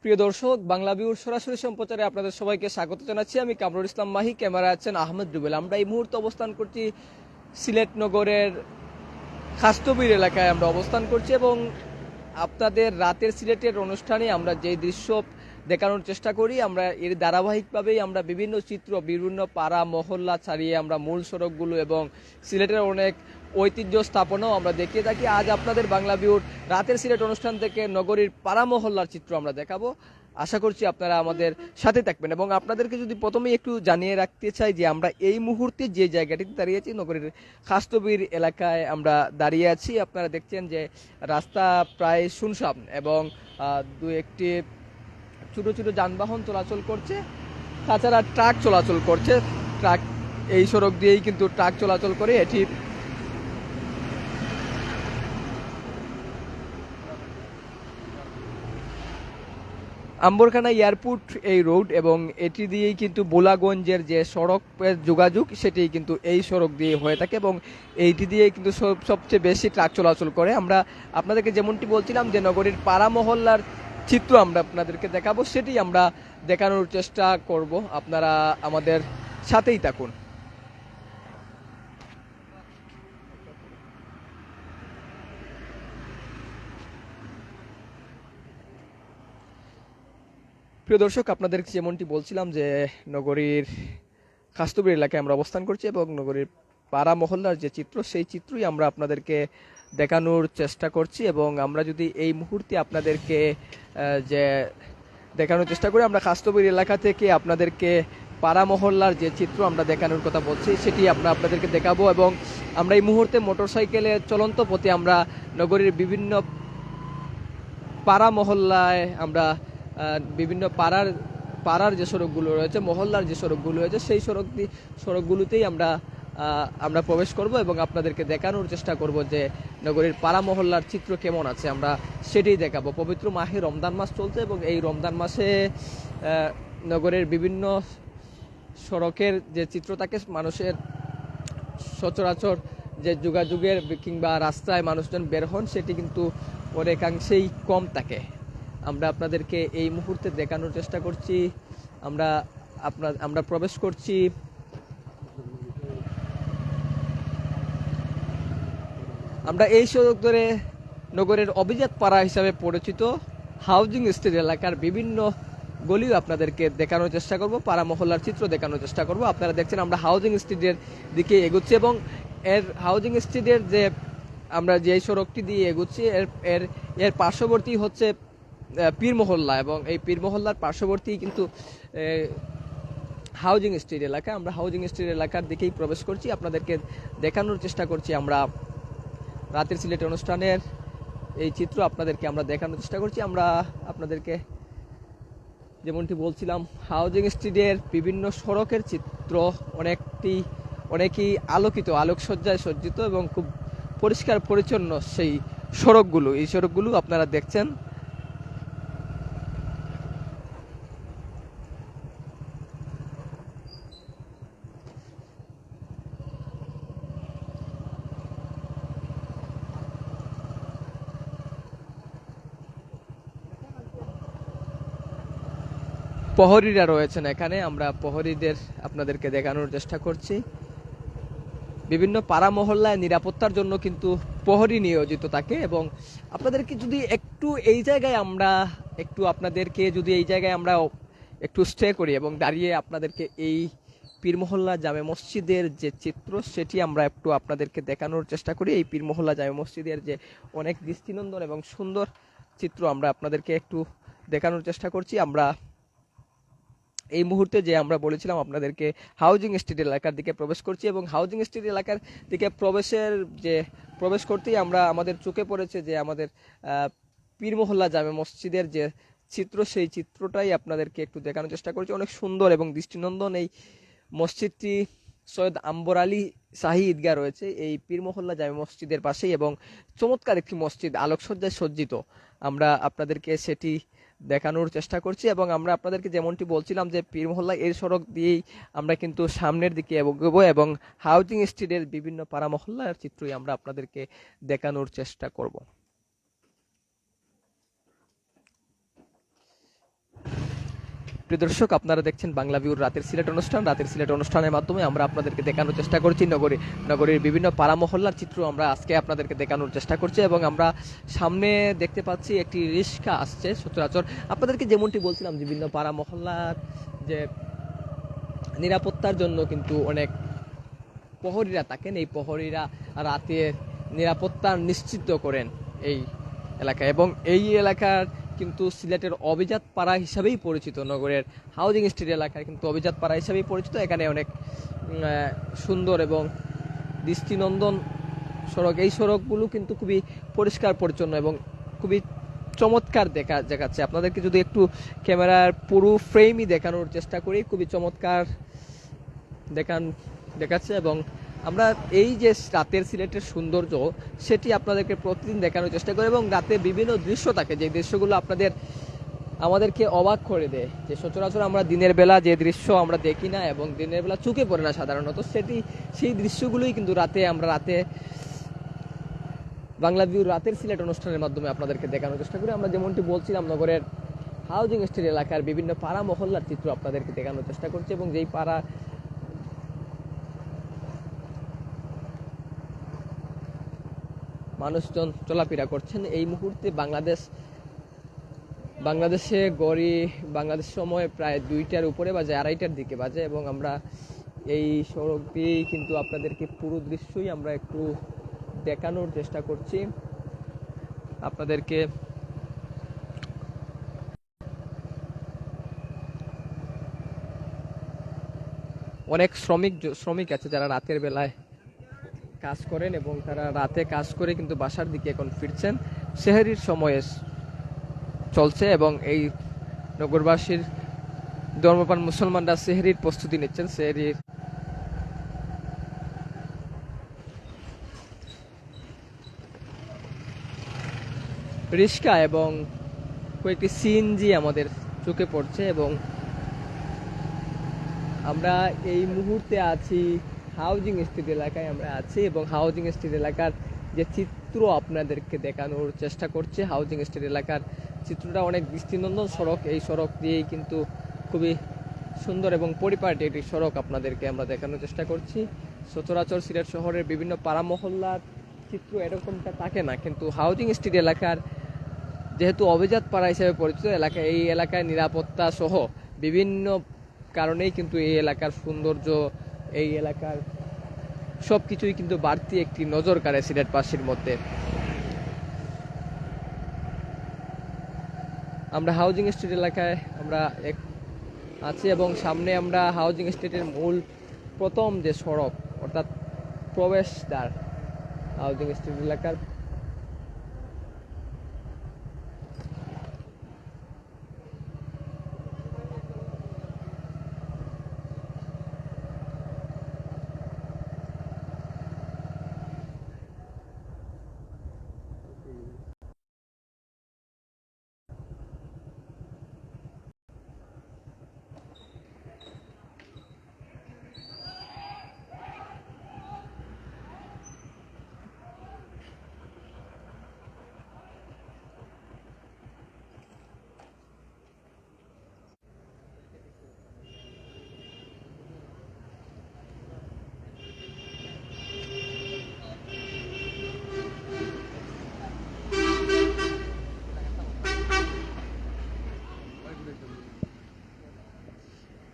প্রিয় দর্শক, বাংলাভিউর সরাসরি সম্প্রচারে আপনাদের সবাইকে স্বাগত জানাচ্ছি। আমি কামরুল ইসলাম মাহি, ক্যামেরা আছেন আহমেদ রুবেল। আমরা এই মুহূর্তে অবস্থান করছি সিলেট নগরের খাস্তবির এলাকায় আমরা অবস্থান করছি এবং আপনাদের রাতের সিলেটের অনুষ্ঠানে আমরা যে দৃশ্য দেখানোর চেষ্টা করি, আমরা এর ধারাবাহিকভাবেই আমরা বিভিন্ন চিত্র, বিভিন্ন পাড়া মহল্লা ছাড়িয়ে আমরা মূল সড়কগুলো এবং সিলেটের অনেক ঐতিহ্য স্থাপনাও আমরা দেখিয়ে থাকি। আজ আপনাদের বাংলাভিউর রাতের সিলেট অনুষ্ঠান থেকে নগরীর পাড়া মহল্লার চিত্র আমরা দেখাবো। আশা করছি আপনারা আমাদের সাথে থাকবেন এবং আপনাদেরকে যদি প্রথমেই একটু জানিয়ে রাখতে চাই যে আমরা এই মুহূর্তে যে জায়গাটিতে দাঁড়িয়ে আছি, নগরীর খাস্তবির এলাকায় আমরা দাঁড়িয়ে আছি। আপনারা দেখছেন যে রাস্তা প্রায় শুনশান এবং দু একটি ছোট ছোট যানবাহন চলাচল করছে, তাছাড়া ট্রাক চলাচল করছে। ট্রাক এই সড়ক দিয়েই কিন্তু ট্রাক চলাচল করে। এটি আম্বরখানা এয়ারপোর্ট এই রোড এবং এটি দিয়েই কিন্তু বোলাগঞ্জের যে সড়কের যোগাযোগ সেটি কিন্তু এই সড়ক দিয়ে হয়ে থাকে এবং এইটি দিয়ে কিন্তু সবচেয়ে বেশি ট্রাক চলাচল করে। আমরা আপনাদেরকে যেমনটি বলছিলাম যে নগরীর পাড়া মহল্লার চিত্র আমরা আপনাদেরকে দেখাবো, সেটি আমরা দেখানোর চেষ্টা করব। আপনারা আমাদের সাথেই থাকুন। প্রিয় দর্শক, আপনাদের যেমনটি বলছিলাম যে নগরীর খাস্তবির এলাকায় আমরা অবস্থান করছি এবং নগরীর পাড়া মহল্লার যে চিত্র, সেই চিত্রই আমরা আপনাদেরকে দেখানোর চেষ্টা করছি। এবং আমরা যদি এই মুহূর্তে আপনাদেরকে যে দেখানোর চেষ্টা করি, আমরা খাস্তবির এলাকা থেকে আপনাদেরকে পাড়া মহল্লার যে চিত্র আমরা দেখানোর কথা বলছি সেটি আমরা আপনাদেরকে দেখাবো। এবং আমরা এই মুহূর্তে মোটরসাইকেলের চলন্ত পথে আমরা নগরীর বিভিন্ন পাড়া মহল্লায় আমরা বিভিন্ন পাড়ার যে সড়কগুলো রয়েছে, মহল্লার যে সড়কগুলো রয়েছে, সেই সড়কগুলোতেই আমরা প্রবেশ করব এবং আপনাদেরকে দেখানোর চেষ্টা করব যে নগরীর পাড়া মহল্লার চিত্র কেমন আছে, আমরা সেটাই দেখাবো। পবিত্র মাহে রমজান মাস চলছে এবং এই রমজান মাসে নগরের বিভিন্ন সড়কের যে চিত্র থাকে, মানুষের সচরাচর যে যোগাযোগের কিংবা রাস্তায় মানুষজন বের হন, সেটি কিন্তু অনেকাংশেই কম থাকে। আমরা আপনাদেরকে এই মুহূর্তে দেখানোর চেষ্টা করছি। আমরা প্রবেশ করছি আমরা এই সড়ক ধরে নগরের অভিজাত পাড়া হিসাবে পরিচিত হাউজিং স্ট্রিট এলাকার বিভিন্ন গলিও আপনাদেরকে দেখানোর চেষ্টা করব, পাড়া মহল্লার চিত্র দেখানোর চেষ্টা করব। আপনারা দেখছেন আমরা হাউজিং স্ট্রিটের দিকে এগুচ্ছি এবং হাউজিং স্ট্রিটের যে আমরা যে সড়কটি দিয়ে এগুচ্ছি এর পার্শ্ববর্তী হচ্ছে পীর মহল্লা এবং এই পীর মহল্লার পার্শ্ববর্তী কিন্তু হাউজিং স্ট্রিট এলাকা। আমরা হাউজিং স্ট্রিট এলাকার দিকেই প্রবেশ করছি, আপনাদেরকে দেখানোর চেষ্টা করছি। আমরা রাতের সিলেট অনুষ্ঠানের এই চিত্র আপনাদেরকে আমরা দেখানোর চেষ্টা করছি। আমরা আপনাদেরকে যেমনটি বলছিলাম, হাউজিং স্ট্রিটের বিভিন্ন সড়কের চিত্র অনেকই আলোকিত, আলোকসজ্জায় সজ্জিত এবং খুব পরিষ্কার পরিচ্ছন্ন সেই সড়কগুলো আপনারা দেখছেন। প্রহরীরা রয়েছেন এখানে, আমরা প্রহরীদের আপনাদেরকে দেখানোর চেষ্টা করছি। বিভিন্ন পাড়া মহল্লায় নিরাপত্তার জন্য কিন্তু প্রহরী নিয়োজিত থাকে এবং আপনাদেরকে যদি একটু এই জায়গায় আমরা একটু স্টে করি এবং দাঁড়িয়ে আপনাদেরকে এই পীর মহল্লা জামে মসজিদের যে চিত্র সেটি আমরা একটু আপনাদেরকে দেখানোর চেষ্টা করি। এই পীর মহল্লা জামে মসজিদের যে অনেক দৃষ্টিনন্দন এবং সুন্দর চিত্র আমরা আপনাদেরকে একটু দেখানোর চেষ্টা করছি। আমরা এই মুহূর্তে যে আমরা বলেছিলাম আপনাদেরকে হাউজিং স্ট্রিট এলাকার দিকে প্রবেশ করছি এবং হাউজিং স্ট্রিট এলাকার দিকে প্রবেশ করতেই আমাদের চোখে পড়েছে যে আমাদের পীর মহল্লা জামে মসজিদের যে চিত্র, সেই চিত্রটাই আপনাদেরকে একটু দেখানোর চেষ্টা করছি। অনেক সুন্দর এবং দৃষ্টিনন্দন এই মসজিদটি সৈয়দ আম্বর আলী শাহী ঈদগাহ রয়েছে এই পীর মহল্লা জামে মসজিদের পাশেই এবং চমৎকার একটি মসজিদ, আলোকসজ্জায় সজ্জিত। আমরা আপনাদেরকে সেটি দেখানোর চেষ্টা করছি এবং আমরা আপনাদেরকে যেমনটি বলছিলাম যে পীর মহল্লা এর সড়ক দিয়েই আমরা কিন্তু সামনের দিকে এগোবো এবং হাউজিং স্ট্রিটের বিভিন্ন পাড়া মহল্লার চিত্রই আমরা আপনাদেরকে দেখানোর চেষ্টা করব। প্রিয় দর্শক, আপনারা দেখছেন বাংলাভিউর রাতের সিলেট অনুষ্ঠান। রাতের সিলেট অনুষ্ঠানের মাধ্যমে আমরা আপনাদেরকে দেখানোর চেষ্টা করছি নগরীর বিভিন্ন পাড়া মহল্লার চিত্র আমরা আজকে আপনাদেরকে দেখানোর চেষ্টা করছি। এবং আমরা সামনে দেখতে পাচ্ছি একটি রিক্সা আসছে সচরাচর। আপনাদেরকে যেমনটি বলছিলাম, বিভিন্ন পাড়া মহল্লার যে নিরাপত্তার জন্য কিন্তু অনেক প্রহরীরা থাকেন। এই প্রহরীরা রাতের নিরাপত্তা নিশ্চিত করেন এই এলাকায়, এবং এই এলাকার কিন্তু সিলেটের অভিজাত পাড়া হিসাবেই পরিচিত। নগরের হাউজিং স্ট্রিট এলাকায় কিন্তু অভিজাত পাড়া হিসাবেই পরিচিত। এখানে অনেক সুন্দর এবং দৃষ্টিনন্দন সড়ক। এই সড়কগুলো কিন্তু খুবই পরিষ্কার পরিচ্ছন্ন এবং খুবই চমৎকার দেখাচ্ছে। আপনাদেরকে যদি একটু ক্যামেরার পুরো ফ্রেমই দেখানোর চেষ্টা করি, খুবই চমৎকার দেখাচ্ছে। এবং আমরা এই যে রাতের সিলেটের সৌন্দর্য, সেটি আপনাদেরকে প্রতিদিন দেখানোর চেষ্টা করি। এবং রাতে বিভিন্ন দৃশ্য থাকে, যে দৃশ্যগুলো আমাদেরকে অবাক করে দেয়, যে সচরাচর আমরা দিনের বেলা যে দৃশ্য আমরা দেখি না এবং দিনের বেলা চোখে পড়ে না সাধারণত, সেই দৃশ্যগুলোই কিন্তু রাতে বাংলাভিউর রাতের সিলেট অনুষ্ঠানের মাধ্যমে আপনাদেরকে দেখানোর চেষ্টা করি। আমরা যেমনটি বলছিলাম, নগরের হাউজিং স্ট্রিট এলাকার বিভিন্ন পাড়া মহল্লার চিত্র আপনাদেরকে দেখানোর চেষ্টা করছি। এবং যেই পাড়া মানুষজন চলাফেরা করছেন এই মুহূর্তে, বাংলাদেশে বাংলাদেশ সময় প্রায় 2টার উপরে বাজে, 2:30টার দিকে বাজে। এবং আমরা এই সড়ক দিয়েই কিন্তু আপনাদেরকে পুরো দৃশ্যই আমরা একটু দেখানোর চেষ্টা করছি। আপনাদেরকে অনেক শ্রমিক আছে যারা রাতের বেলায় কাজ করেন, এবং তারা রাতে কাজ করে কিন্তু বাসার দিকে এখন ফিরছেন। সেহরির সময়ে চলছে এবং এই নগরবাসীর ধর্মপ্রাণ মুসলমানরা সেহরির প্রস্তুতি নিচ্ছেন। সেহরির রিক্সা এবং কয়েকটি সিএনজি আমাদের চোখে পড়ছে। এবং আমরা এই মুহূর্তে আছি হাউজিং স্ট্রিট এলাকায় আমরা আছি, এবং হাউজিং স্ট্রিট এলাকার যে চিত্র আপনাদেরকে দেখানোর চেষ্টা করছে। হাউজিং স্ট্রিট এলাকার চিত্রটা অনেক দৃষ্টিনন্দন সড়ক। এই সড়ক দিয়েই কিন্তু খুবই সুন্দর এবং পরিপাটি একটি সড়ক আপনাদেরকে আমরা দেখানোর চেষ্টা করছি। সচরাচর সিলেট শহরের বিভিন্ন পাড়া মহল্লার চিত্র এরকমটা থাকে না, কিন্তু হাউজিং স্ট্রিট এলাকার যেহেতু অভিজাত পাড়া হিসেবে পরিচিত এলাকা, এই এলাকায় নিরাপত্তা সহ বিভিন্ন কারণেই কিন্তু এই এলাকার সৌন্দর্য, এই এলাকার সবকিছুই কিন্তু বাড়তি একটি নজর কাড়ে সিলেটবাসীর মধ্যে। আমরা হাউজিং স্ট্রিট এলাকায় আমরা আছি, এবং সামনে আমরা হাউজিং স্ট্রিটের মূল প্রথম যে সড়ক, অর্থাৎ প্রবেশদ্বার হাউজিং স্ট্রিট এলাকার,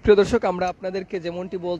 প্রিয় দর্শক, আমরা আপনাদেরকে যেমনটি